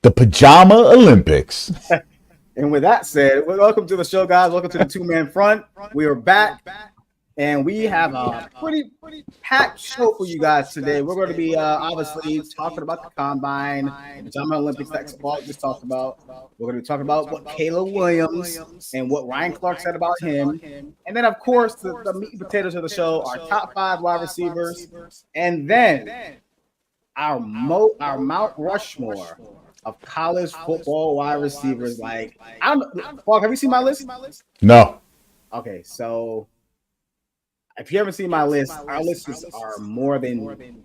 The Pajama Olympics. And with that said, welcome to the show, guys. Welcome to the two-man front. We are back, and we have a pretty packed show for you guys today. We're going to be obviously talking about the combine, the Pajama Olympics that Paul just talked about. We're going to be talking about what Caleb Williams and what Ryan Clark said about him. And then, of course, the meat and potatoes of the show, our top 5 wide receivers. And then our Mount Rushmore of college football wide receivers. Like, I don't know. Paul, have you seen my list? No. Okay, so if you haven't seen my list, our lists are more than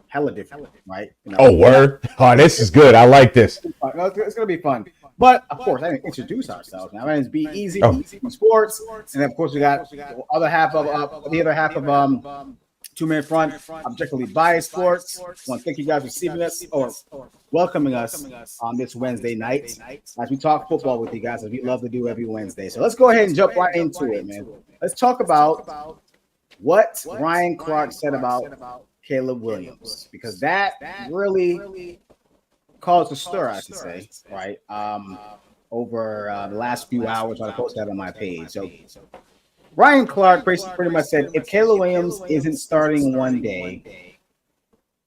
hella different, right? You know, word. Oh, this is good. I like this. It's gonna be fun. But of course, I didn't introduce ourselves. Now, my name is Be Easy, Sports, and then of course we got the other half of two-man front, objectively biased sports. I want to thank you guys for receiving us or welcoming us on this Wednesday night as we talk football with you guys, as we love to do every Wednesday. So let's go ahead and jump right into it, man. Let's talk about what Ryan Clark said about Caleb Williams, because that really caused a stir, I should say, right? Over the last few hours, I posted that on my page. So Ryan Clark pretty much said, if Caleb Williams isn't starting one day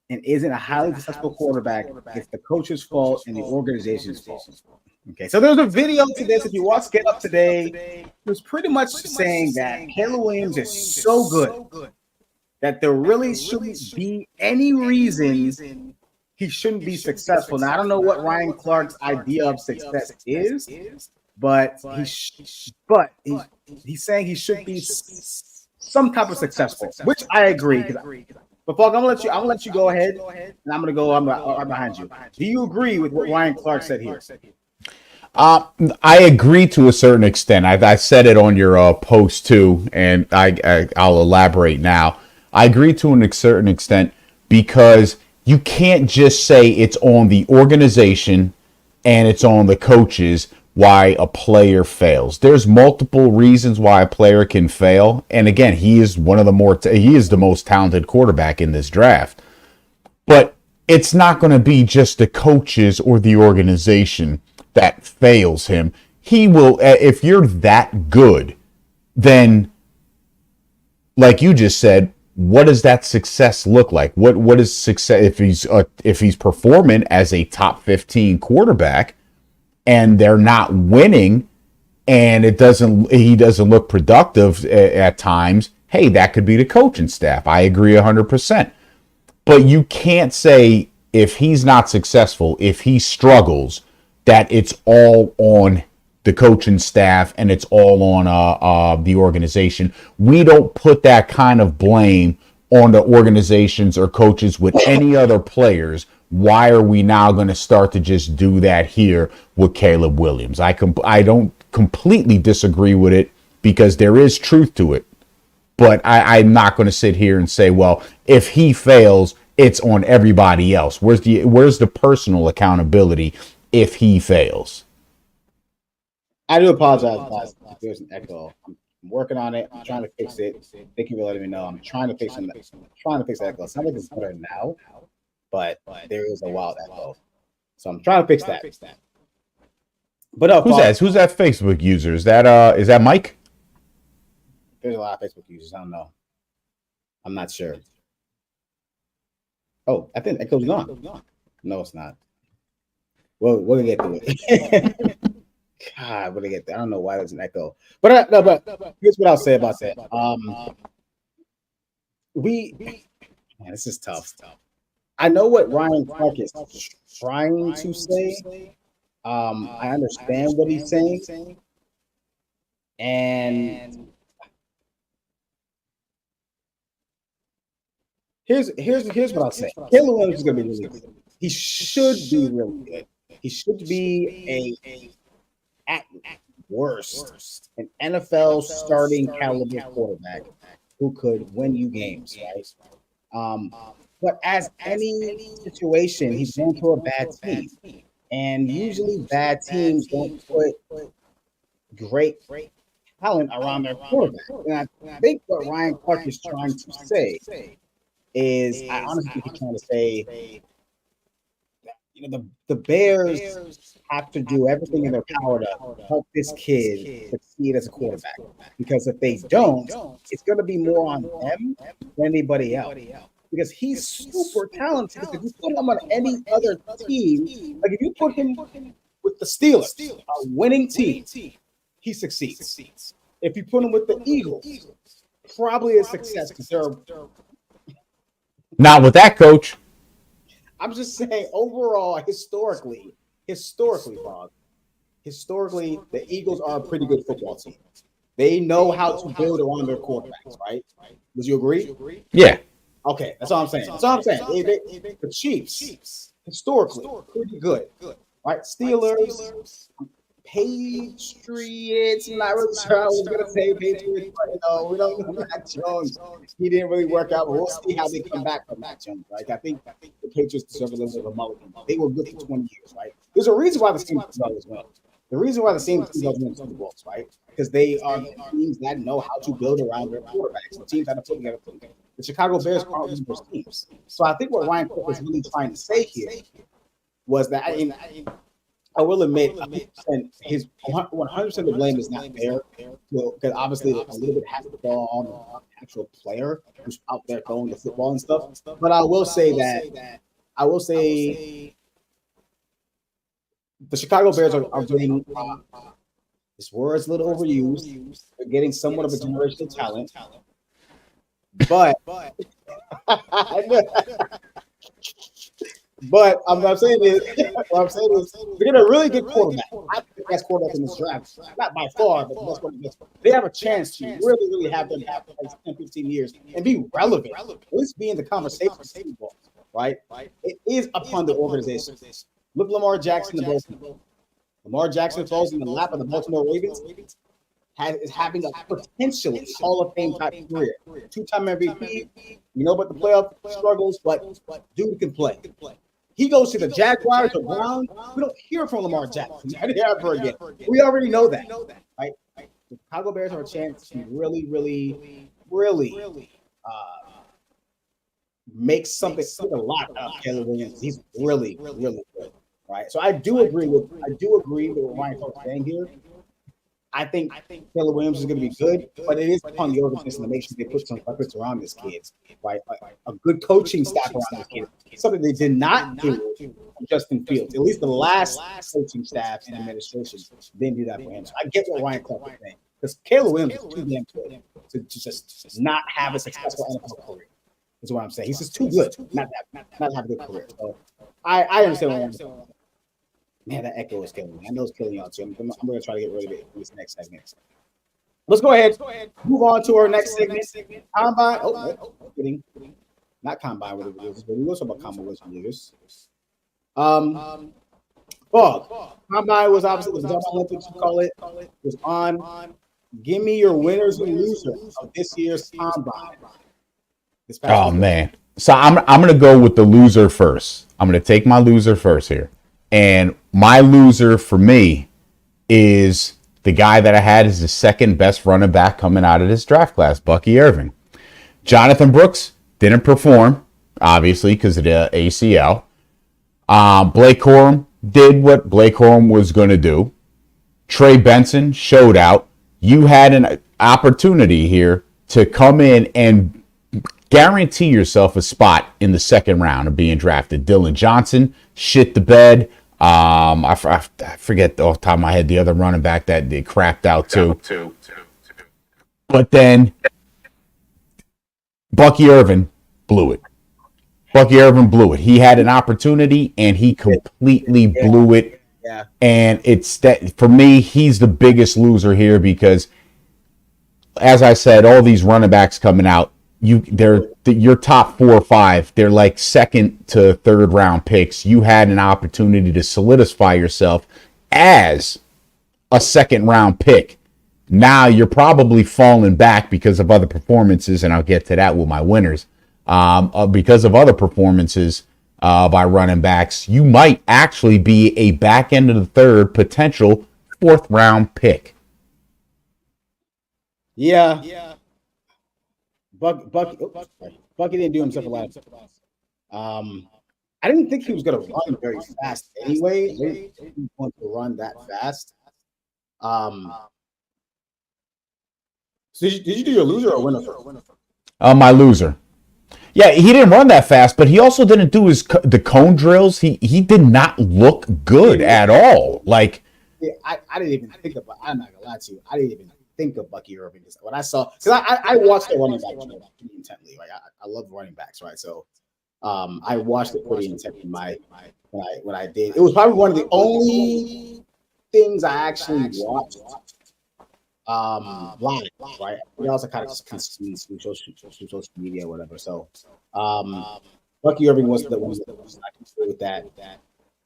and isn't a highly successful quarterback, it's the coach's fault and the organization's fault. Okay, so there's a video to this. If you watch Get Up Today, it was pretty much saying that Caleb Williams is so good that there really shouldn't be any reason he shouldn't be successful. Now, I don't know what Ryan Clark's idea of success is, but he's saying he should be some type of successful, which I agree. But Paul, I'm gonna let you go ahead, and I'm right behind you. Do you agree with what Ryan Clark said here? I agree to a certain extent. I said it on your post too, and I'll elaborate now. I agree to a certain extent because you can't just say it's on the organization and it's on the coaches why a player fails. There's multiple reasons why a player can fail, and again, he is the most talented quarterback in this draft. But it's not going to be just the coaches or the organization that fails him. He will, if you're that good, then, like you just said, what does that success look like? What is success if he's performing as a top 15 quarterback and they're not winning and he doesn't look productive at times? Hey, that could be the coaching staff. I agree 100%. But you can't say if he's not successful, if he struggles, that it's all on the coaching staff and it's all on the organization. We don't put that kind of blame on the organizations or coaches with any other players. Why are we now going to start to just do that here with Caleb Williams? I don't completely disagree with it because there is truth to it. But I'm not going to sit here and say, well, if he fails, it's on everybody else. Where's the personal accountability if he fails? I do apologize if there's an echo. I'm working on it. I'm trying to fix it. Thank you for letting me know. I'm trying to fix it. Trying to fix that echo. It sounds like it's better now, but there is a wild echo. So I'm trying to fix that. But who's that Facebook user? Is that Mike? There's a lot of Facebook users. I don't know. I'm not sure. Oh, I think echo's gone. No, it's not. Well, we're gonna get to it. God, we're gonna get there. I don't know why there's an echo, but here's what I'll say about that. This is tough. I know what Ryan Clark is trying to say. I understand what he's saying, and here's what I'll say. Caleb Williams is gonna be really good. He should be really good. He should be at worst an NFL starting caliber quarterback who could win you games, right? But as any situation, he's going to a bad team, and usually bad teams don't put great talent around their quarterback. And I think what Ryan Clark is trying to say is, I honestly think he's trying to say the Bears have to do everything in their power to help this kid succeed as a quarterback. Because if they don't, it's going to be more on them than anybody else. Because he's super talented. If you put him on any other team, like if you put him with the Steelers, a winning team, he succeeds. If you put him with the Eagles, probably a success because they're. Not with that coach. I'm just saying, overall, historically, Bob, historically, the Eagles are a pretty good football team. They know how to build around their quarterbacks, right? Would you agree? Yeah. Okay, that's all I'm saying. The Chiefs, historically, pretty good, right? Steelers, Patriots. I'm not really sure I was going to say Patriots, but we don't know Mac Jones. He didn't really work out, but we'll see how they come back from Mac Jones, right? I think the Patriots deserve a little bit of a mulligan. They were good for 20 years, right? There's a reason why the team does well. The reason why the same team does win Super Bowls, right? Because they are teams that know how to build around their quarterbacks. The teams that are put together. The Chicago Bears aren't one of those teams. So I think what Ryan Cook was really trying to say here was that I will admit, his 100% of the blame is not there, because obviously a little bit has to fall on the actual player who's out there throwing the football and stuff. But I will say the Chicago Bears are getting this word's a little overused. They're getting somewhat of a generational talent, but But I'm saying is, they get a really good quarterback. I think the best quarterback in this draft, not by far, but the best quarterback. They have a chance to really have them have 10, 15 years and be relevant, at least be in the conversation for Super Bowl, right? It is upon the organization. Look, Lamar Jackson, the Baltimore. Lamar Jackson falls in the lap of the Baltimore Ravens. Is having a potentially Hall of Fame type career. 2-time MVP. But the playoff struggles, but dude can play. He goes to the Jaguars or Browns. We don't hear from Lamar Jackson ever again. We already know that, right? The Chicago Bears have a chance to really make something a lot out of Caleb Williams. He's really good, right? So I do agree with what Ryan Cook is saying here. I think Caleb Williams is going to be good, but it is upon the organization to make sure they put some weapons around this kid, right? A good coaching staff around this kid. Something they did not do from Justin Fields. At least the last coaching staff and administration didn't do that for him. So I get what Ryan Clark is saying. Because Caleb Williams is too damn good to just not have a successful NFL career. Is what I'm saying. He's just too good not to have a good career. So I understand what I'm saying. Man, that echo is killing me. I know it's killing y'all too. I'm going to try to get rid of it in this next segment. Let's go ahead. Move on to our next segment. Combine. Oh, kidding. Not combine with the leaders, but we will talk about combine with the leaders. Combine was obviously the Olympics, you call it. Was on. Give me your winners and losers of this year's combine. Oh man. So I'm going to go with the loser first. I'm going to take my loser first here. And my loser for me is the guy that I had as the second best running back coming out of this draft class, Bucky Irving. Jonathan Brooks didn't perform, obviously, because of the ACL. Blake Corum did what Blake Corum was going to do. Trey Benson showed out. You had an opportunity here to come in and guarantee yourself a spot in the second round of being drafted. Dylan Johnson shit the bed. I forget off the top of my head the other running back that they crapped out too. But then Bucky Irving blew it. He had an opportunity and he completely blew it. Yeah. And it's that for me, he's the biggest loser here because, as I said, all these running backs coming out, your top 4 or 5, they're like second to third round picks. You had an opportunity to solidify yourself as a second round pick. Now you're probably falling back because of other performances, and I'll get to that with my winners. Because of other performances by running backs, you might actually be a back end of the third potential 4th round pick. Yeah. Bucky didn't do himself a lot. I didn't think he was going to run very fast anyway. I didn't think he was going to run that fast. So did you do your loser or winner first? My loser. Yeah, he didn't run that fast, but he also didn't do the cone drills. He did not look good at all. Like, yeah, I didn't even think about. I'm not gonna lie to you. I didn't even think of Bucky Irving when I saw, because I watched the running back pretty intently. Like I love running backs, right? So I watched it pretty intently. When I did, it was probably one of the only things I actually watched live, right? We also kind of just consume through social media or whatever. So Bucky Irving was the one that was I can agree with that.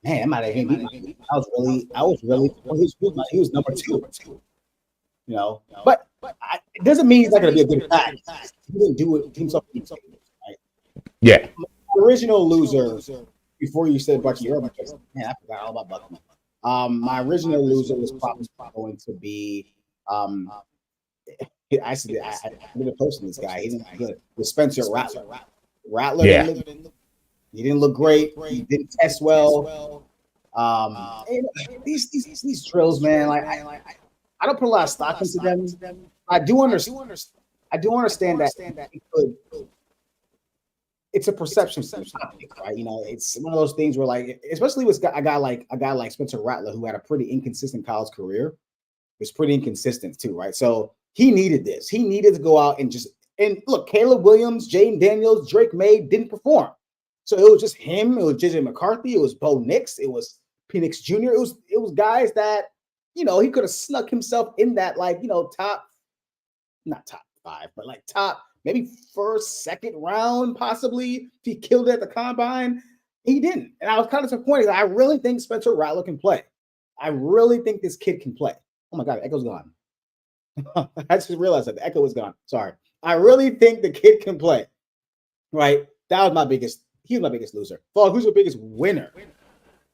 Man, I might have hit me. I was really he was number 2. You know, but it doesn't mean he's not going to be a good back. He didn't do it himself, right? yeah. My original loser, before you said Bucky Irving, man, I forgot all about Bucky. My original loser was probably going to be I did a post on this guy. He didn't look good. With Spencer Rattler. Rattler he didn't look great. He didn't test well. These drills, man. Like I don't put a lot of stock into them. I do understand that it's a perception topic, right? You know, it's one of those things where, like, especially with a guy like Spencer Rattler, who had a pretty inconsistent college career, was pretty inconsistent too, right? So he needed this. He needed to go out and look. Caleb Williams, Jaden Daniels, Drake May didn't perform, so it was just him. It was JJ McCarthy. It was Bo Nix. It was Penix Jr. It was guys that, you know, he could have snuck himself in that, like, you know, not top 5, but like top maybe first, second round, possibly, if he killed it at the combine. He didn't. And I was kind of disappointed. I really think Spencer Rattler can play. I really think this kid can play. Oh my God, the echo's gone. I just realized that the echo was gone. Sorry. I really think the kid can play. Right? He was my biggest loser. Fog, who's your biggest winner?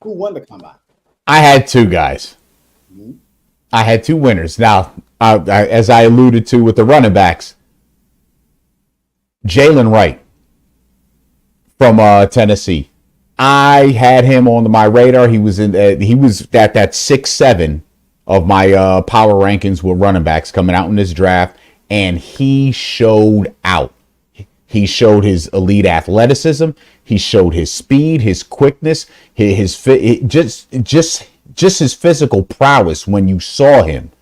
Who won the combine? I had 2 guys. Mm-hmm. I had 2 winners. Now, as I alluded to with the running backs, Jalen Wright from Tennessee. I had him on my radar. He was that 6-7 of my power rankings with running backs coming out in this draft, and he showed out. He showed his elite athleticism. He showed his speed, his quickness, just his physical prowess. When you saw him,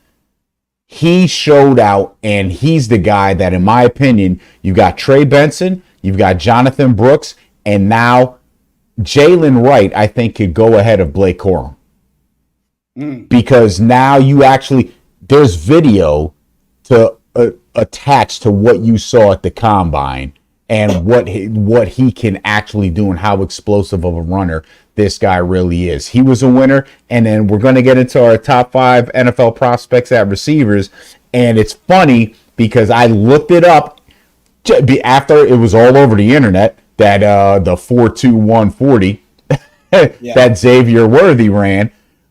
he showed out, and he's the guy that, in my opinion, you got Trey Benson, you've got Jonathan Brooks, and now Jalen Wright, I think, could go ahead of Blake Corum. Because now there's video to attach to what you saw at the combine and what he can actually do and how explosive of a runner this guy really is. He was a winner, and then we're going to get into our top 5 NFL prospects at receivers, and it's funny because I looked it up after it was all over the internet that the 4.21 40 that Xavier Worthy ran.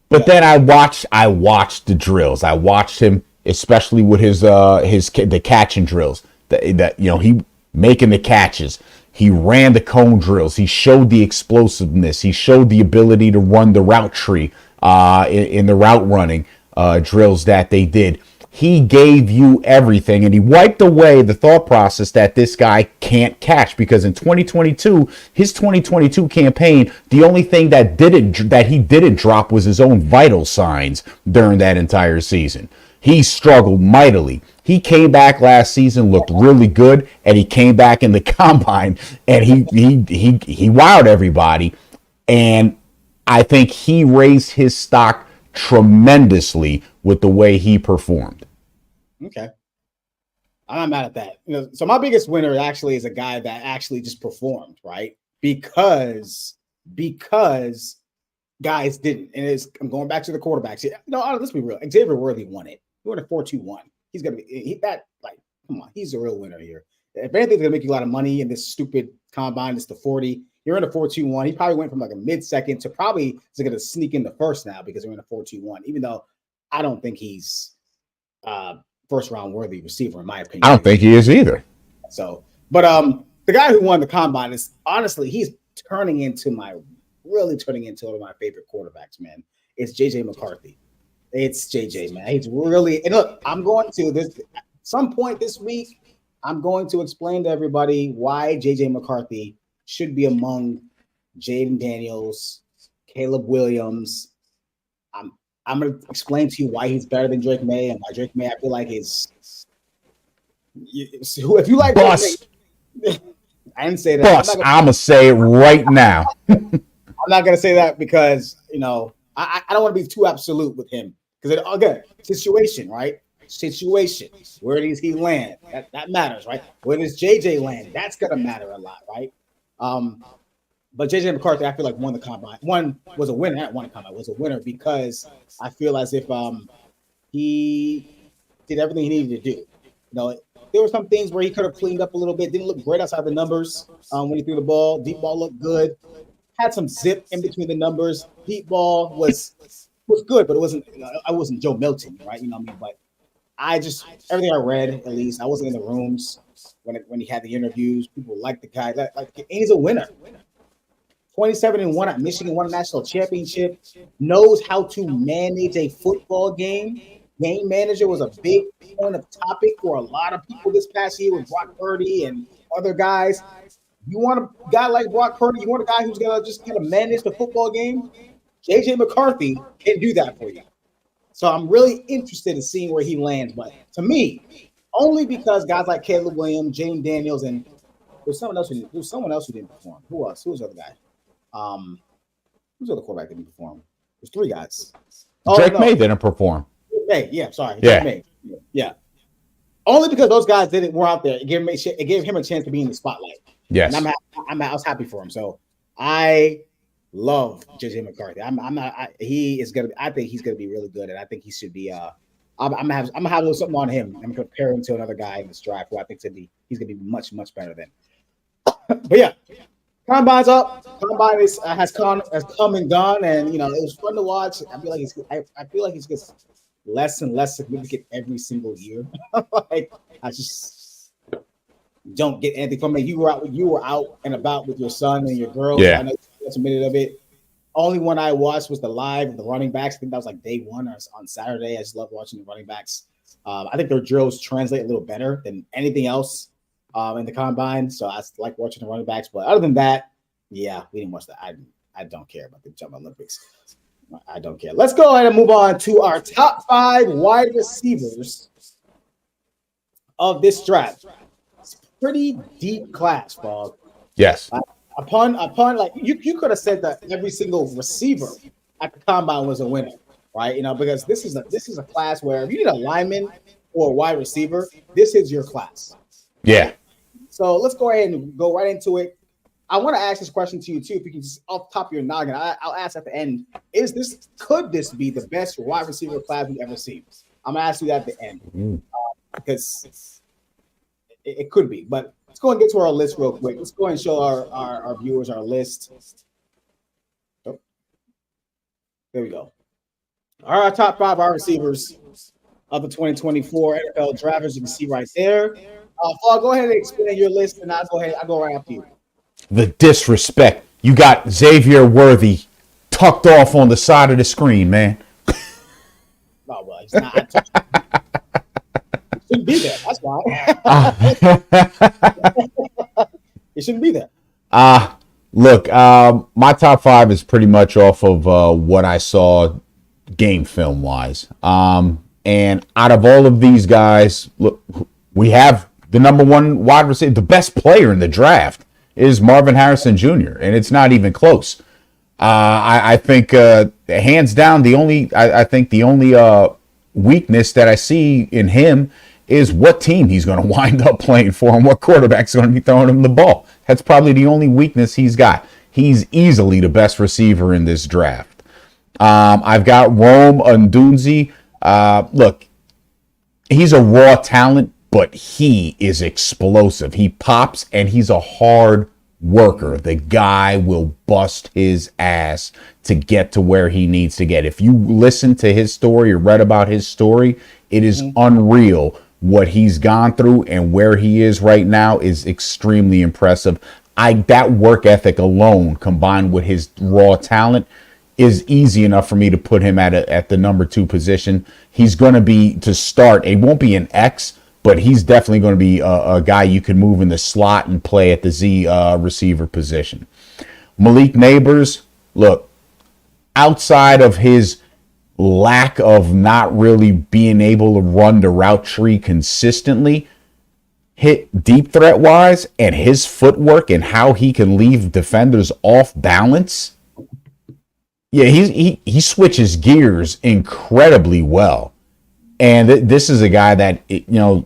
But then I watched the drills. I watched him, especially with the catching drills. That you know, he making the catches. He ran the cone drills. He showed the explosiveness. He showed the ability to run the route tree in the route running drills that they did. He gave you everything, and he wiped away the thought process that this guy can't catch, because in 2022, his 2022 campaign, the only thing that he didn't drop was his own vital signs during that entire season. He struggled mightily. He came back last season, looked really good, and he came back in the combine, and he wowed everybody. And I think he raised his stock tremendously with the way he performed. Okay. I'm not mad at that. You know, so my biggest winner actually is a guy that actually just performed, right? Because guys didn't. And I'm going back to the quarterbacks. No, let's be real. Xavier Worthy won it. He won a 4.21. He's gonna be come on, he's a real winner here. If anything's gonna make you a lot of money in this stupid combine, it's the 40. You're in a 4.21. He probably went from like a mid-second to probably is gonna sneak in the first now because they're in a 4.21, even though I don't think he's first round worthy receiver, in my opinion. I don't think he is either. So, but the guy who won the combine is honestly, he's turning into one of my favorite quarterbacks, man. It's JJ McCarthy. It's JJ, man. He's really, and look, I'm going to this some point this week. I'm going to explain to everybody why JJ McCarthy should be among Jaden Daniels, Caleb Williams. I'm going to explain to you why he's better than Drake May and why Drake May I feel like is. If you like Bust. Drake May, I didn't say that. Bust. I'm gonna say it right now. I'm not gonna say that because I don't want to be too absolute with him because again, situation, right? Situation. Where does he land? That matters, right? Where does JJ land? That's gonna matter a lot, right? But JJ McCarthy, I feel like won the combine. One was a winner. Not won the combine. Was a winner because I feel as if he did everything he needed to do. There were some things where he could have cleaned up a little bit. Didn't look great outside the numbers when he threw the ball. Deep ball looked good. Had some zip in between the numbers. Deep ball was good, but it wasn't. I wasn't Joe Milton, right? You know what I mean? But everything I read, at least I wasn't in the rooms when he had the interviews. People liked the guy. And he's a winner. 27-1 at Michigan, won a national championship. Knows how to manage a football game. Game manager was a big point of topic for a lot of people this past year with Brock Purdy and other guys. You want a guy like Brock Purdy? You want a guy who's gonna just kind of manage the football game? JJ McCarthy can do that for you. So I'm really interested in seeing where he lands. But to me, only because guys like Caleb Williams, Jaden Daniels, and there's someone else who didn't perform. Who else? Who was the other guy? Who's the other quarterback that didn't perform? There's three guys. Drake May didn't perform. Yeah, sorry. Yeah. Yeah. Only because those guys were out there. It gave him a chance to be in the spotlight. Yes. And I was happy for him. So I love JJ McCarthy. I think he's gonna be really good, and I think he should be. I'm gonna have a little something on him. I'm gonna compare him to another guy in this draft who I think he's gonna be much better than. But yeah. Combine's up. Combine has come and gone, and it was fun to watch. I feel like he's gets less and less significant every single year. Like I just don't get anything from it. You were out and about with your son and your girl. Yeah. I know that's a minute of it. Only one I watched was the live of the running backs. I think that was like day one or on Saturday. I just love watching the running backs. I think their drills translate a little better than anything else in the combine. So I like watching the running backs. But other than that, yeah, we didn't watch that. I don't care about the Jump Olympics. I don't care. Let's go ahead and move on to our top 5 wide receivers of this draft. It's a pretty deep class, Frog. Yes. Upon like you could have said that every single receiver at the combine was a winner, right? Because this is a class where if you need a lineman or a wide receiver, this is your class. Yeah. So let's go ahead and go right into it. I want to ask this question to you too. If you can just off the top of your noggin, I'll ask at the end: could this be the best wide receiver class we've ever seen? I'm gonna ask you that at the end because it could be. But let's go and get to our list real quick. Let's go and show our viewers our list. Oh, there we go. Our top 5 wide receivers of the 2024 NFL draft, as you can see right there. Paul, go ahead and explain your list, and I'll go right after you. The disrespect. You got Xavier Worthy tucked off on the side of the screen, man. Oh, well, he's not. He shouldn't be there. That's why. He shouldn't be there. Look, my top 5 is pretty much off of what I saw game film wise. And out of all of these guys, look, we have the number 1 wide receiver, the best player in the draft is Marvin Harrison Jr., and it's not even close. I think hands down the only weakness that I see in him is what team he's going to wind up playing for and what quarterback's going to be throwing him the ball. That's probably the only weakness he's got. He's easily the best receiver in this draft. I've got Rome Odunze. Look, he's a raw talent, but he is explosive. He pops, and he's a hard worker. The guy will bust his ass to get to where he needs to get. If you listen to his story or read about his story, it is unreal what he's gone through, and where he is right now is extremely impressive. that work ethic alone, combined with his raw talent, is easy enough for me to put him at the number 2 position. He's going to be, to start, it won't be an X, but he's definitely going to be a guy you can move in the slot and play at the Z receiver position. Malik Neighbors, look, outside of his lack of not really being able to run the route tree consistently, hit deep threat wise, and his footwork and how he can leave defenders off balance, yeah, he switches gears incredibly well. And this is a guy that,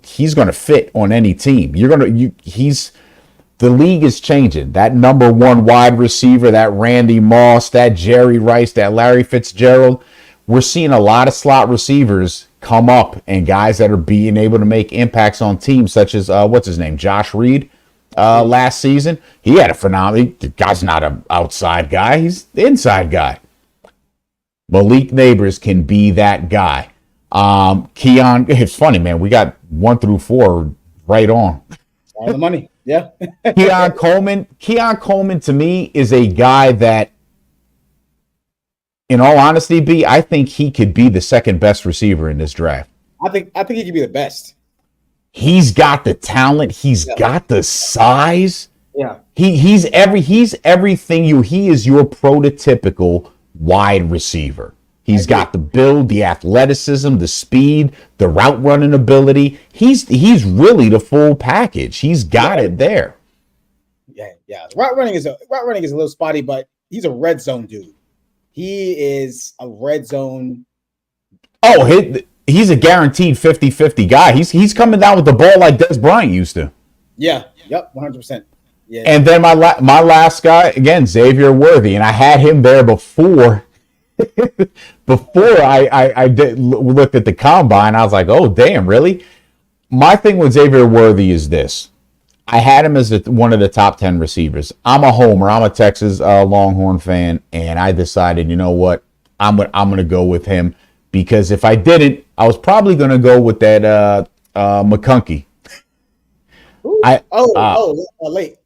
he's going to fit on any team. The league is changing. That number 1 wide receiver, that Randy Moss, that Jerry Rice, that Larry Fitzgerald, we're seeing a lot of slot receivers come up, and guys that are being able to make impacts on teams, such as what's his name, Josh Reed, last season. He had a phenomenal. The guy's not an outside guy; he's the inside guy. Malik Neighbors can be that guy. Keon, it's funny, man. We got 1 through 4 right on. All the money, yeah. Keon Coleman to me is a guy that, in all honesty, B, I think he could be the second best receiver in this draft. I think he could be the best. He's got the talent. He's got the size. Yeah. He's everything he is your prototypical wide receiver. He's got the build, the athleticism, the speed, the route running ability. He's really the full package. He's got it there. Yeah. Route running is a little spotty, but he's a red zone dude. He is a red zone. Oh, he's a guaranteed 50-50 guy. He's coming down with the ball like Des Bryant used to. Yeah. Yep. 100%. Yeah. And then my last guy, again, Xavier Worthy, and I had him there before I looked at the combine. I was like, oh, damn, really? My thing with Xavier Worthy is this. I had him as one of the top 10 receivers. I'm a homer. I'm a Texas Longhorn fan, and I decided, you know what? I'm going to go with him, because if I didn't, I was probably going to go with that McConkey. Late.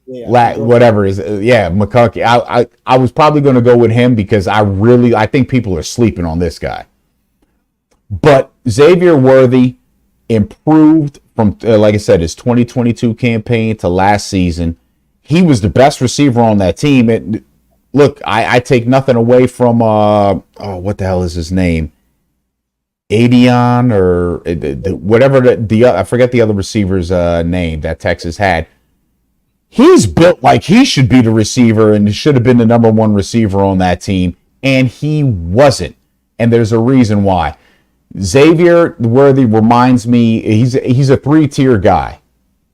Whatever is McConkey. I was probably going to go with him because I think people are sleeping on this guy. But Xavier Worthy improved from, like I said, his 2022 campaign to last season. He was the best receiver on that team. And look, I take nothing away from what the hell is his name? Adion or whatever I forget the other receiver's name that Texas had. He's built like he should be the receiver and should have been the number 1 receiver on that team, and he wasn't. And there's a reason why. Xavier Worthy reminds me, he's a 3-tier guy.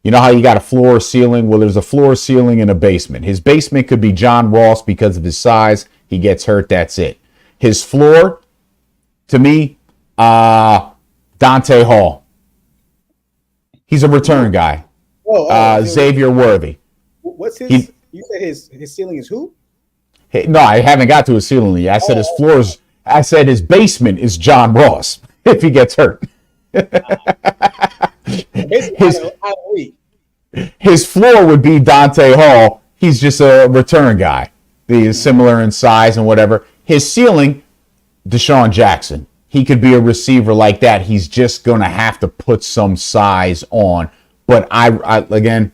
You know how you got a floor, ceiling? Well, there's a floor, ceiling, and a basement. His basement could be John Ross because of his size. He gets hurt, that's it. His floor, to me, Dante Hall. He's a return guy. Xavier Worthy. What's his? You said his ceiling is who? No, I haven't got to his ceiling yet. I said his floors. I said his basement is John Ross if he gets hurt. His floor would be Dante Hall. He's just a return guy. He is similar in size and whatever. His ceiling, Deshaun Jackson. He could be a receiver like that. He's just going to have to put some size on. But I again,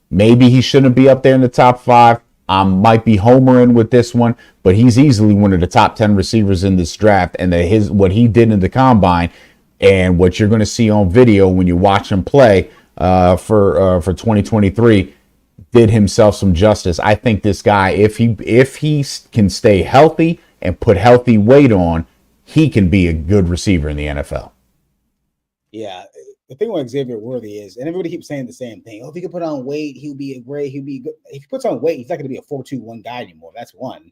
maybe he shouldn't be up there in the top 5. I might be homering with this one, but he's easily one of the top 10 receivers in this draft. And what he did in the combine and what you're going to see on video when you watch him play for 2023 did himself some justice. I think this guy, if he can stay healthy and put healthy weight on, he can be a good receiver in the NFL. Yeah. The thing with Xavier Worthy is, and everybody keeps saying the same thing. Oh, if he could put on weight, he'll be great. He'll be good. If he puts on weight, he's not going to be a 4.21 guy anymore. That's one.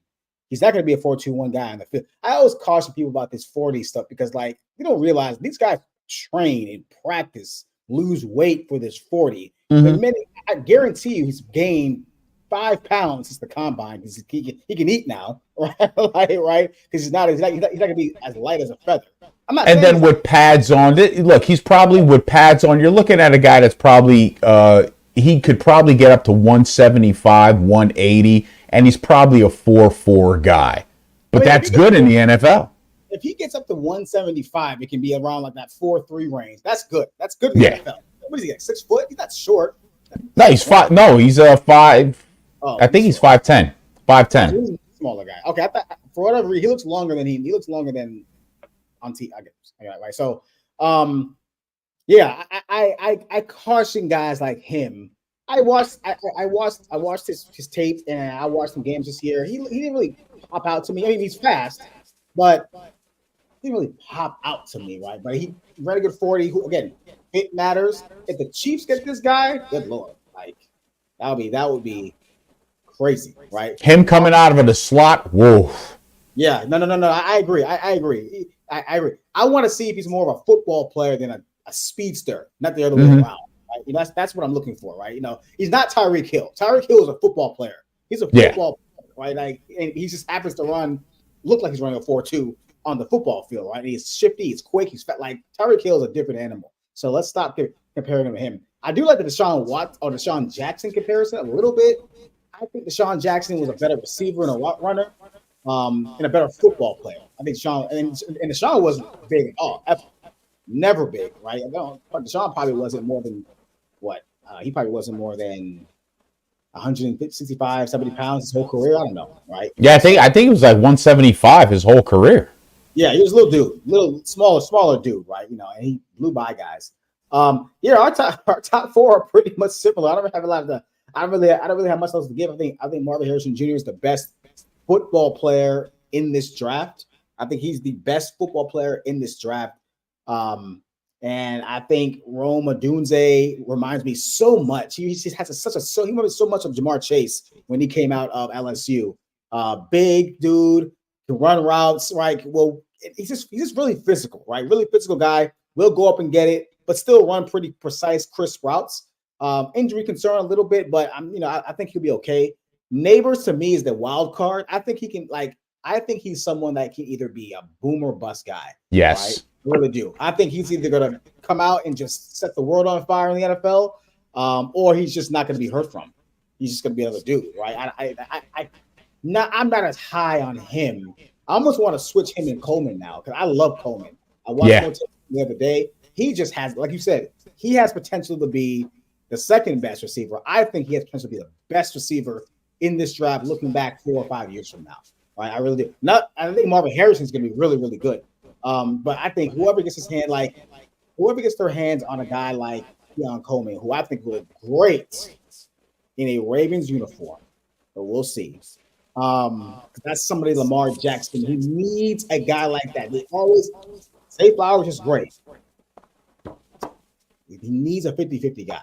He's not going to be a 4.21 guy on the field. I always caution people about this 40 stuff because, like, you don't realize these guys train and practice, lose weight for this 40. Mm-hmm. I guarantee you, he's gained 5 pounds since the combine because he can eat now, right? Right? Because he's not going to be as light as a feather. And then with pads on, look, he's probably with pads on. You're looking at a guy that's probably he could probably get up to 175, 180, and he's probably a 4-4 guy. But that's good in the NFL. If he gets up to 175, it can be around like that 4-3 range. That's good. That's good in the NFL. What is he, like 6 foot? He's not short. No, he's 5. No, he's 5. I think he's 5'10". 5'10". He's a smaller guy. Okay, I thought for whatever reason, he looks longer than he looks longer than on T. I got it right. So, yeah, I caution guys like him. I watched his tape, and I watched some games this year. He didn't really pop out to me. I mean, he's fast, but he didn't really pop out to me, right? But he ran a good 40. Who, again, it matters. If the Chiefs get this guy, good lord, like that would be crazy, right? Him coming out of the slot, whoa. Yeah, no. I agree. I agree. I want to see if he's more of a football player than a speedster, not the other way around. Right? You know, that's what I'm looking for, right? You know, he's not Tyreek Hill. Tyreek Hill is a football player. He's a football player, right? Like, and he just happens to look like he's running a 4-2 on the football field, right? And he's shifty, he's quick, he's fat. Like Tyreek Hill is a different animal. So let's stop comparing him to him. I do like the Deshaun Jackson comparison a little bit. I think Deshaun Jackson was a better receiver and a route runner, and a better football player. I think Deshaun wasn't big at all. Never big, right? Deshaun probably wasn't more than what? He probably wasn't more than 165, 70 pounds his whole career. I don't know, right? Yeah, I think it was like 175 his whole career. Yeah, he was a little dude, little smaller dude, right? You know, and he blew by guys. Yeah, our top four are pretty much similar. I don't have a lot of I don't really have much else to give. I think Marvin Harrison Jr. is the best football player in this draft. I think he's the best football player in this draft. And I think Rome Odunze reminds me so much. He just has he reminds me so much of Jamar Chase when he came out of LSU. Big dude, can run routes, right? Well, he's just really physical, right? Really physical guy. Will go up and get it, but still run pretty precise, crisp routes. Injury concern a little bit, but I think he'll be okay. Neighbors to me is the wild card. I think he's someone that can either be a boom or bust guy. Yes. Right? I really do. I think he's either going to come out and just set the world on fire in the NFL, or he's just not going to be heard from. He's just going to be another dude, right? I'm not as high on him. I almost want to switch him and Coleman now because I love Coleman. I watched him the other day. He just has, like you said, he has potential to be the second best receiver. I think he has potential to be the best receiver in this draft looking back 4 or 5 years from now. Right? I really do. I think Marvin Harrison is going to be really, really good. But I think whoever gets their hands on a guy like Keon Coleman, who I think will look great in a Ravens uniform, but we'll see. That's somebody Lamar Jackson. He needs a guy like that. They always Zay Flowers is great. He needs a 50-50 guy.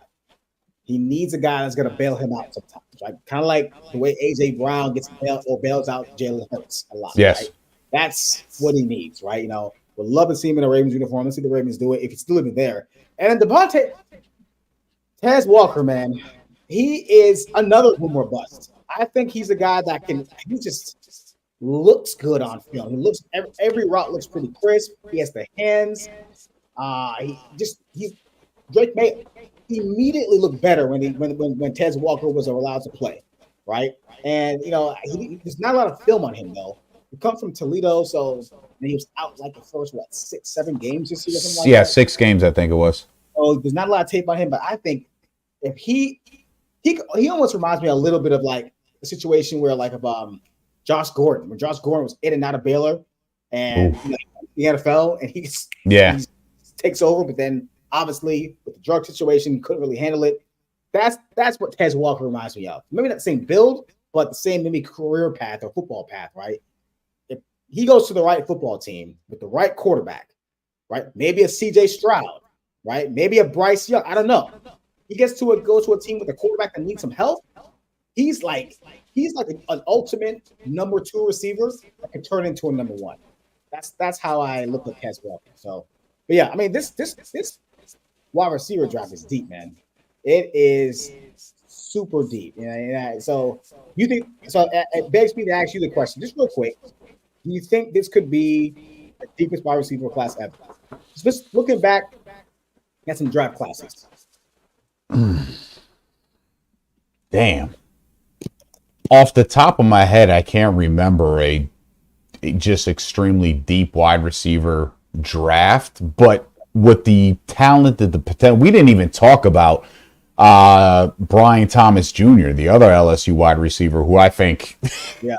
He needs a guy that's going to bail him out sometimes, right? Kind of like the way A.J. Brown bails out Jalen Hurts a lot. Yes. Right? That's what he needs, right? You know, we'd love to see him in a Ravens uniform. Let's see the Ravens do it if he's still even there. And then Tez Walker, man, he is another boom or bust. I think he's a guy that he just looks good on film. He looks every route looks pretty crisp. He has the hands. Drake May immediately looked better when Tez Walker was allowed to play, right? And there's not a lot of film on him though. He comes from Toledo, so he was out like the first 6-7 games this year. Something like that. 6 games I think it was. So there's not a lot of tape on him, but I think if he almost reminds me a little bit of like a situation where like of Josh Gordon, when Josh Gordon was in and out of Baylor and the NFL, and he takes over, but then obviously with the drug situation, he couldn't really handle it. That's what Tez Walker reminds me of. Maybe not the same build, but the same maybe career path or football path, right? If he goes to the right football team with the right quarterback, right? Maybe a CJ Stroud, right? Maybe a Bryce Young. I don't know. He goes to a team with a quarterback that needs some help. He's like an ultimate number 2 receiver that can turn into a number 1. That's how I look at Tez Walker. So, but yeah, I mean this wide receiver draft is deep, man. It is super deep. So you think so? It begs me to ask you the question, just real quick. Do you think this could be the deepest wide receiver class ever? Just looking back at some draft classes. Damn. Off the top of my head, I can't remember a just extremely deep wide receiver draft, but with the talent, the potential, we didn't even talk about Brian Thomas Jr., the other LSU wide receiver, who I think Yeah.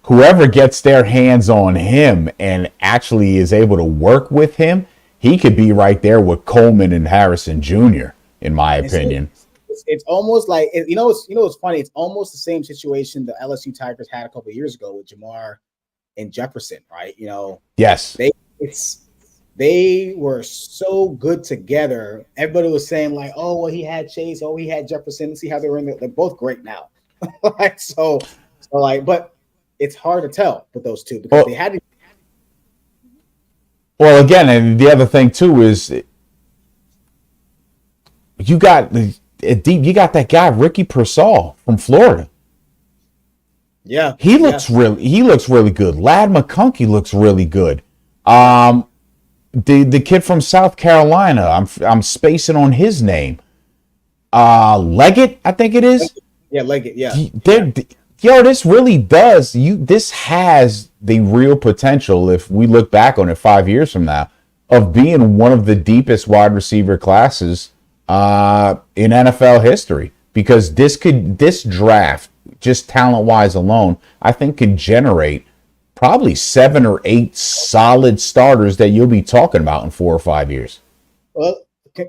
whoever gets their hands on him and actually is able to work with him, he could be right there with Coleman and Harrison Jr., in my opinion. It's almost like it's funny. It's almost the same situation the LSU Tigers had a couple of years ago with Jamar and Jefferson, right? Yes. They were so good together. Everybody was saying like, oh, well, he had Chase, oh, he had Jefferson. See how they're they're both great now. But it's hard to tell with those two because they had to. Well, again, and the other thing too is you got that guy Ricky Pearsall from Florida. Yeah, he looks really good. Lad McConkey looks really good. The kid from South Carolina, I'm spacing on his name. Leggett, I think it is. Yeah, Leggett. Yeah. This really does. This has the real potential, if we look back on it 5 years from now, of being one of the deepest wide receiver classes in NFL history. Because this draft, just talent wise alone, I think could generate probably 7 or 8 solid starters that you'll be talking about in 4 or 5 years. Well,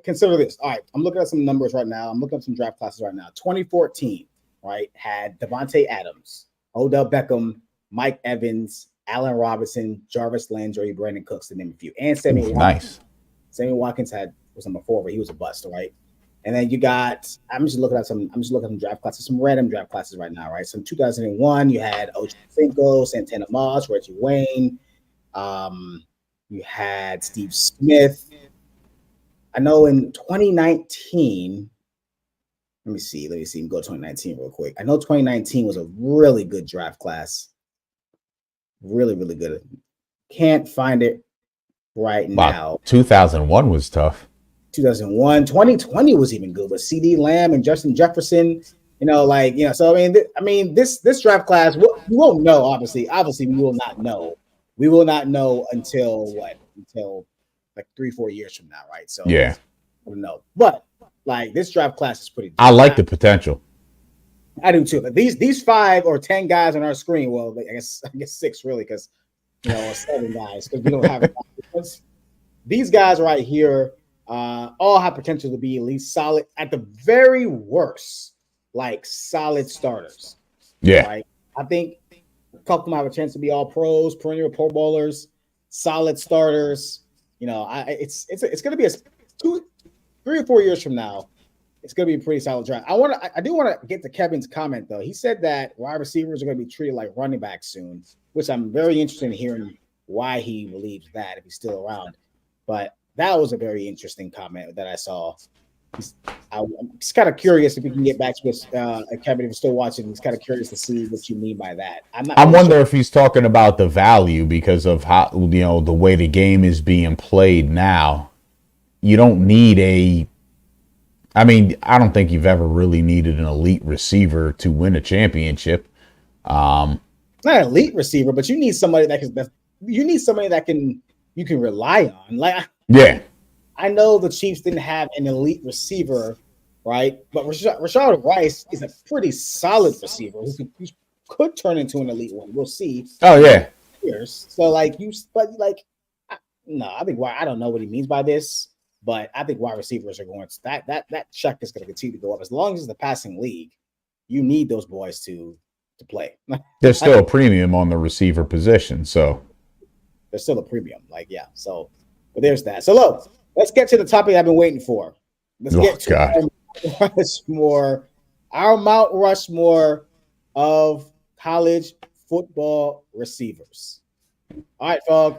consider this. All right, I'm looking at some numbers right now. I'm looking at some draft classes right now. 2014, right, had Devontae Adams, Odell Beckham, Mike Evans, Allen Robinson, Jarvis Landry, Brandon Cooks, to name a few, and Sammy Watkins. Nice. Sammy Watkins was number 4, but he was a bust, right? And then you got, I'm just looking at some draft classes, some random draft classes right now, right? So in 2001, you had O.J. Cinco, Santana Moss, Reggie Wayne. You had Steve Smith. I know in 2019, let me see, go to 2019 real quick. I know 2019 was a really good draft class. Really, really good. Can't find it right now. 2001 was tough. 2001, 2020 was even good with CD Lamb and Justin Jefferson. So I mean, this draft class, we won't know. Obviously, we will not know. We will not know until like 3-4 years from now, right? So yeah, I don't know. But like this draft class is pretty. I like the potential. I do too. But these 5 or 10 guys on our screen, well, I guess 6 really, because 7 guys, because we don't have these guys right here. All have potential to be at least solid, at the very worst, like solid starters. Yeah. Right? I think a couple of them have a chance to be all pros, perennial Pro Bowlers, solid starters. It's going to be 3 or 4 years from now. It's going to be a pretty solid draft. I do want to get to Kevin's comment though. He said that wide receivers are going to be treated like running backs soon, which I'm very interested in hearing why he believes that if he's still around. But that was a very interesting comment that I saw. I'm just kind of curious if we can get back to this. Kevin, if you're still watching, he's kind of curious to see what you mean by that. I wonder if he's talking about the value because of how the way the game is being played now. You don't need I don't think you've ever really needed an elite receiver to win a championship. Not an elite receiver, but you need somebody that you can rely on. Like, yeah, I know the Chiefs didn't have an elite receiver, right? But Rashard Rice is a pretty solid receiver who could turn into an elite one. We'll see. Oh yeah. So I don't know what he means by this, but I think wide receivers are going to that check is going to continue to go up as long as it's the passing league. You need those boys to play. There's still a premium on the receiver position, so there's still a premium. So. But there's that. So look, let's get to the topic I've been waiting for. Let's get to Rushmore, our Mount Rushmore of college football receivers. All right, Fog.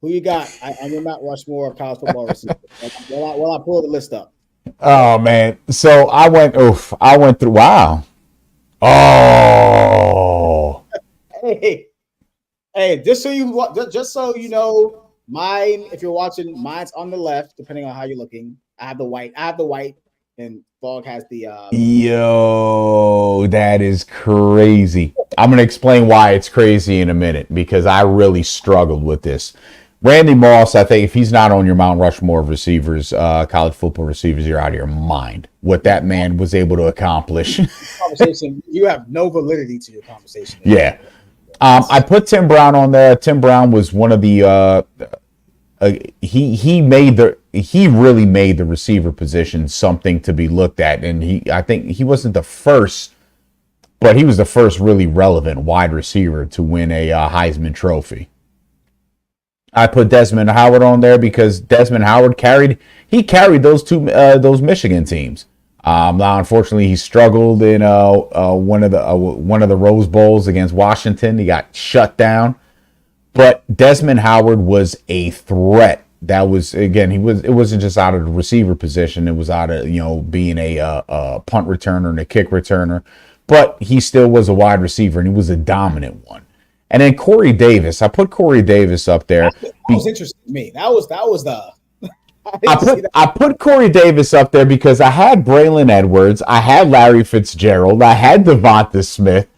Who you got? I'm your Mount Rushmore of college football receivers. While I pull the list up. Oh man. So I went through wow. Oh. Hey, just so you know, mine, if you're watching, mine's on the left, depending on how you're looking. I have the white and Fogg has the Yo, that is crazy. I'm going to explain why it's crazy in a minute because I really struggled with this. Randy Moss, I think if he's not on your Mount Rushmore of receivers, college football receivers, you're out of your mind. What that man was able to accomplish. conversation. You have no validity to your conversation. Yeah. I put Tim Brown on there. Tim Brown was one of the he really made the receiver position something to be looked at, and I think he wasn't the first, but he was the first really relevant wide receiver to win a Heisman Trophy. I put Desmond Howard on there because Desmond Howard carried those Michigan teams. Now, unfortunately, he struggled in one of the Rose Bowls against Washington. He got shut down, but Desmond Howard was a threat. That was again, it wasn't just out of the receiver position. It was out of being a punt returner and a kick returner, but he still was a wide receiver and he was a dominant one. And then Corey Davis, I put Corey Davis up there. That was interesting to me. That was the. I put Corey Davis up there because I had Braylon Edwards, I had Larry Fitzgerald, I had Devonta Smith,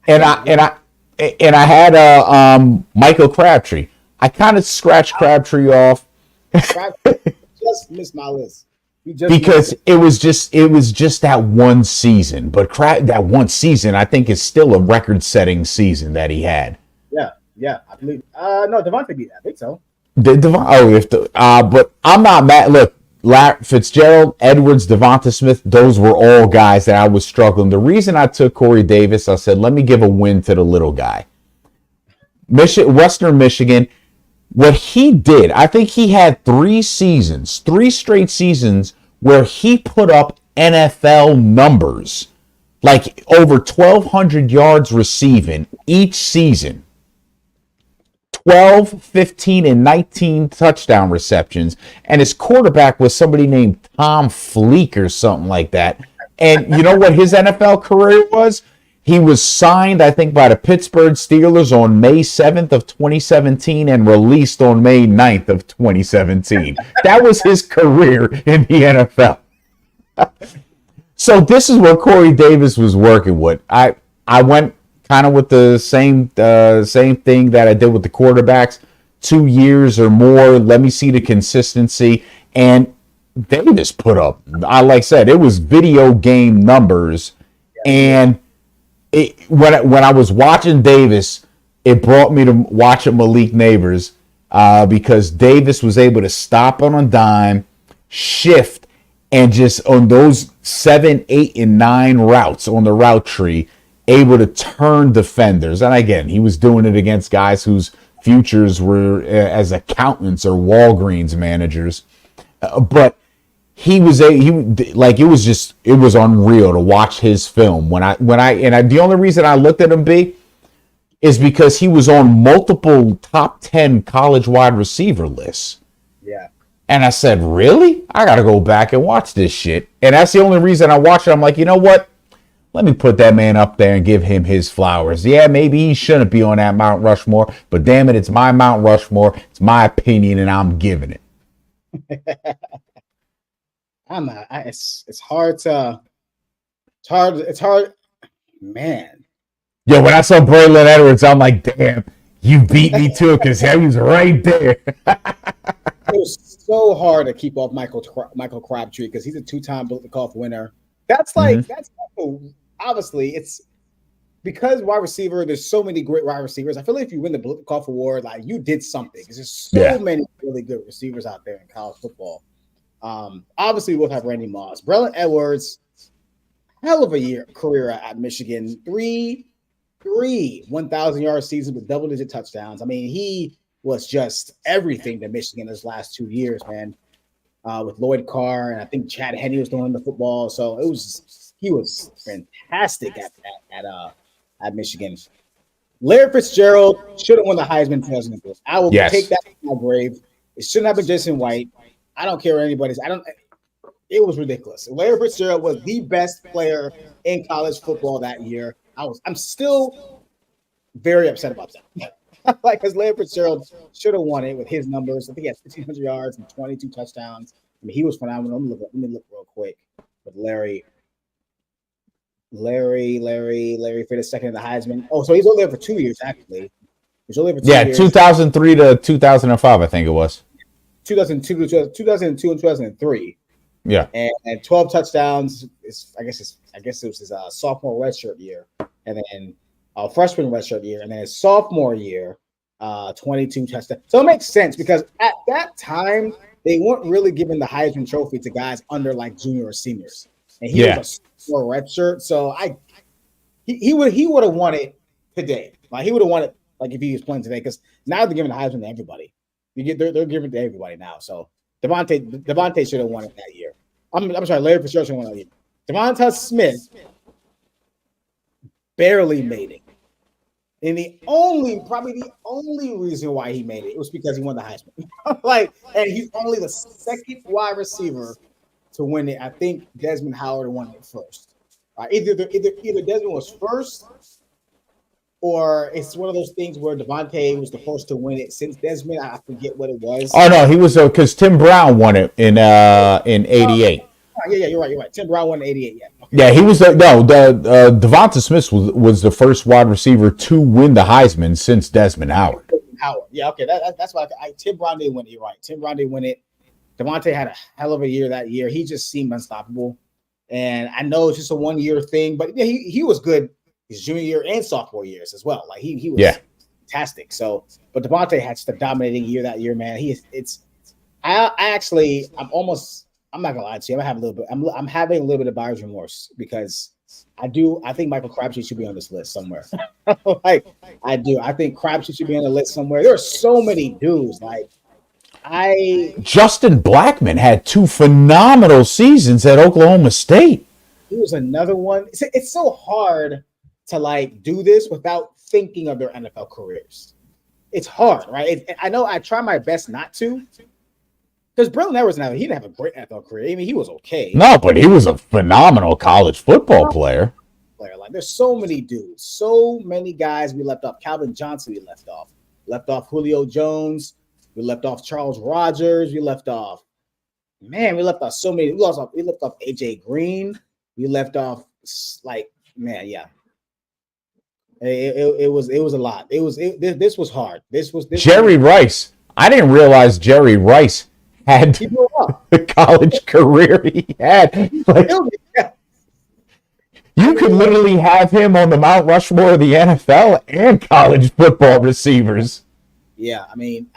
and I had Michael Crabtree. I kind of scratched Crabtree off. Just missed my list. Because it was just that one season, but that one season I think is still a record-setting season that he had. Yeah, I believe. No, Devontae beat that. I think so. But I'm not mad. Look, Fitzgerald, Edwards, Devonta Smith, those were all guys that I was struggling. The reason I took Corey Davis, I said, let me give a win to the little guy. Western Michigan. What he did, I think he had 3 straight seasons where he put up NFL numbers, like over 1,200 yards receiving each season, 12, 15, and 19 touchdown receptions, and his quarterback was somebody named Tom Fleek or something like that. And you know what his NFL career was? He was signed, I think, by the Pittsburgh Steelers on May 7th of 2017 and released on May 9th of 2017. That was his career in the NFL. So this is what Corey Davis was working with. I went kind of with the same thing that I did with the quarterbacks. 2 years or more. Let me see the consistency. And Davis put up, like I said, it was video game numbers. And when I was watching Davis, it brought me to watching Malik Neighbors because Davis was able to stop on a dime, shift, and just on those 7, 8, and 9 routes on the route tree, able to turn defenders. And again, he was doing it against guys whose futures were as accountants or Walgreens managers. But it was unreal to watch his film. The only reason I looked at him is because he was on multiple top 10 college wide receiver lists. Yeah. And I said, really? I got to go back and watch this shit. And that's the only reason I watched it. I'm like, you know what? Let me put that man up there and give him his flowers. Yeah, maybe he shouldn't be on that Mount Rushmore, but damn it, it's my Mount Rushmore. It's my opinion, and I'm giving it. It's hard, man. Yeah, when I saw Braylon Edwards, I'm like, damn, you beat me too, because he was right there. It was so hard to keep off Michael Crabtree because he's a 2-time Biletnikoff winner. That's obviously it's because wide receiver. There's so many great wide receivers. I feel like if you win the Biletnikoff Award, like you did something. There's just so many really good receivers out there in college football. Obviously, we'll have Randy Moss, Braylon Edwards, hell of a career at Michigan. 3 1,000-yard seasons with double-digit touchdowns. I mean, he was just everything to Michigan his last 2 years, man. With Lloyd Carr, and I think Chad Henne was doing the football. So he was fantastic at Michigan. Larry Fitzgerald should have won the Heisman 2004. I will take that to my grave. It shouldn't have been Jason White. I don't care what anybody's. It was ridiculous. Larry Fitzgerald was the best player in college football that year. I'm still very upset about that. Because Larry Fitzgerald should have won it with his numbers. I think he had 1,500 yards and 22 touchdowns. I mean, he was phenomenal. Let me look real quick. with Larry finished second in the Heisman. Oh, so he's only there for 2 years actually. He's only there for 2 years. 2003 to 2005, I think it was. 2002 and 2003. Yeah. And 12 touchdowns. I guess it was his sophomore redshirt year, and then freshman redshirt year, and then his sophomore year, 22 touchdowns. So it makes sense because at that time they weren't really giving the Heisman Trophy to guys under like junior or seniors, and he was a sophomore redshirt. So he would have won it today. Like he would have won it like if he was playing today, because now they're giving the Heisman to everybody. They're giving it to everybody now. So Devontae should have won it that year. I'm sorry, Larry Fitzgerald should have won that year. Devonta Smith barely made it. And probably the only reason why he made it was because he won the Heisman. And he's only the second wide receiver to win it. I think Desmond Howard won it first. Either Desmond was first, or it's one of those things where Devontae was the first to win it since Desmond. I forget what it was. Oh no, he was because Tim Brown won it in '88. Yeah, you're right. Tim Brown won in '88. Yeah. Okay. Yeah, he was Devonta Smith was the first wide receiver to win the Heisman since Desmond Howard. Yeah, okay, that's why Tim Brown didn't win it. You're right. Tim Brown didn't win it. Devontae had a hell of a year that year. He just seemed unstoppable, and I know it's just a 1 year thing, but yeah, he was good his junior year and sophomore years as well. Like he was fantastic. So, but Devontae had just a dominating year that year, man. I'm not gonna lie to you. I'm having a little bit of buyer's remorse because I think Michael Crabtree should be on this list somewhere. I do. I think Crabtree should be on the list somewhere. There are so many dudes. Justin Blackmon had 2 phenomenal seasons at Oklahoma State. He was another one. It's so hard to do this without thinking of their NFL careers. It's hard, right? I know I try my best not to. Because Braylon Edwards he didn't have a great NFL career. I mean, he was okay. No, but he was a phenomenal college football player. There's so many dudes, so many guys we left off. Calvin Johnson we left off Julio Jones, we left off Charles Rogers, we left off so many. We left off AJ Green, we left off It was a lot. This was hard. This Jerry Rice. I didn't realize Jerry Rice had the college career he had. You could literally have him on the Mount Rushmore of the NFL and college football receivers. Yeah, I mean,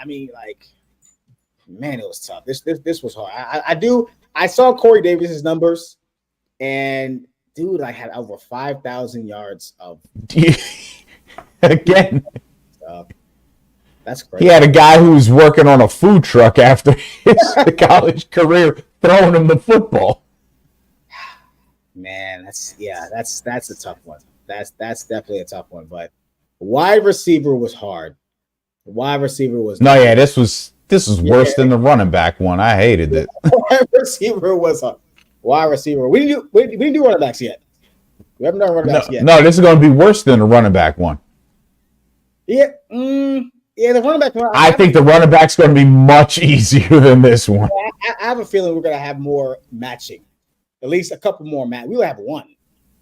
man, it was tough. This was hard. I saw Corey Davis's numbers, and dude, I had over 5,000 yards of again. That's crazy. He had a guy who was working on a food truck after his college career throwing him the football. Man, that's a tough one. That's definitely a tough one. But wide receiver was hard. Wide receiver was this was worse than the running back one. I hated it. Wide receiver was hard. Wide receiver. We didn't do running backs yet. We haven't done running backs yet. No, this is going to be worse than the running back one. Yeah. Yeah, the running back one. I think the running back's going to be much easier than this one. I have a feeling we're going to have more matching. At least a couple more match. We'll have one.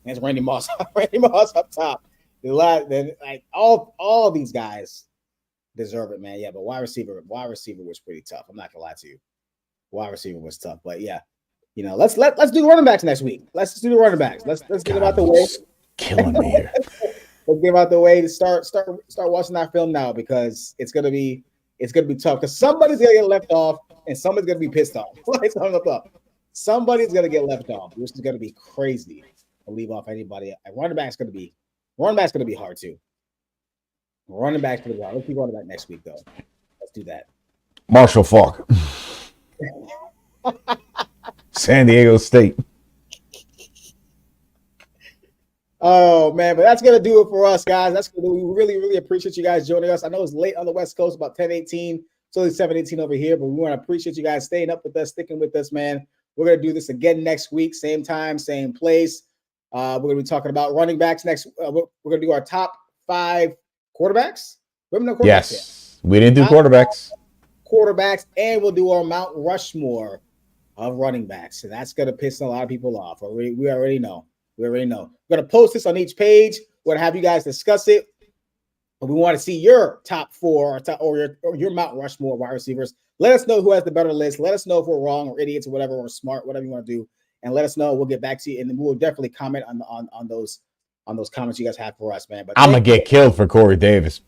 That's Randy Moss. Randy Moss up top. All these guys deserve it, man. Yeah, but wide receiver was pretty tough. I'm not gonna lie to you. Wide receiver was tough, but yeah, let's do the running backs next week. Let's do the running backs. Let's get them out the way. Killing me here. Let's get them out the way to start watching that film now, because it's gonna be tough, because somebody's gonna get left off and somebody's gonna be pissed off. Somebody's gonna get left off, which is gonna be crazy to leave off anybody. Running back's gonna be hard too. Running back's gonna be hard. Let's do running back next week though. Let's do that. Marshall Faulk. San Diego State. Oh man, but that's gonna do it for us, guys. We really, really appreciate you guys joining us. I know it's late on the West Coast, about 10:18. It's only 7:18 over here, but we want to appreciate you guys staying up with us, sticking with us, man. We're gonna do this again next week, same time, same place. We're gonna be talking about running backs next. We're gonna do our top 5 quarterbacks. We haven't done quarterbacks yes, yet. We didn't do quarterbacks. Quarterbacks, and we'll do our Mount Rushmore of running backs. And that's going to piss a lot of people off. We already know. We already know. We're going to post this on each page. We're going to have you guys discuss it. But we want to see your top 4 or your Mount Rushmore wide receivers. Let us know who has the better list. Let us know if we're wrong or idiots or whatever, or smart, whatever you want to do. And let us know. We'll get back to you. And we'll definitely comment on those comments you guys have for us, man. But I'm going to get killed for Corey Davis.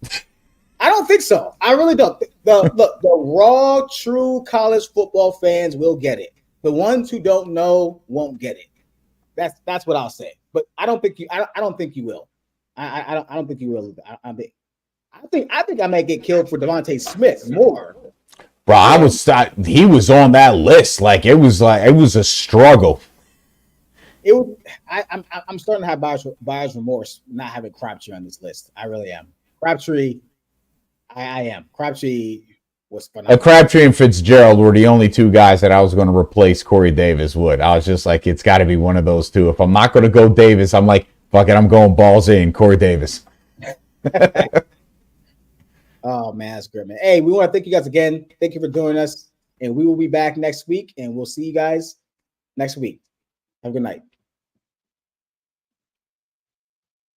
I don't think so. I really don't. The raw, true college football fans will get it. The ones who don't know won't get it. That's what I'll say. But I don't think you. I don't think you will. I don't think you will. I think I might get killed for Devontae Smith more. Bro, he was on that list. It was a struggle. I'm starting to have buyer's remorse not having Crabtree on this list. I really am. Crabtree, I am. Crabtree was phenomenal. Crabtree and Fitzgerald were the only 2 guys that I was going to replace Corey Davis with. I was just like, it's got to be one of those 2. If I'm not going to go Davis, I'm like, fuck it, I'm going balls in, Corey Davis. Oh, man, that's great, man. Hey, we want to thank you guys again. Thank you for joining us. And we will be back next week, and we'll see you guys next week. Have a good night.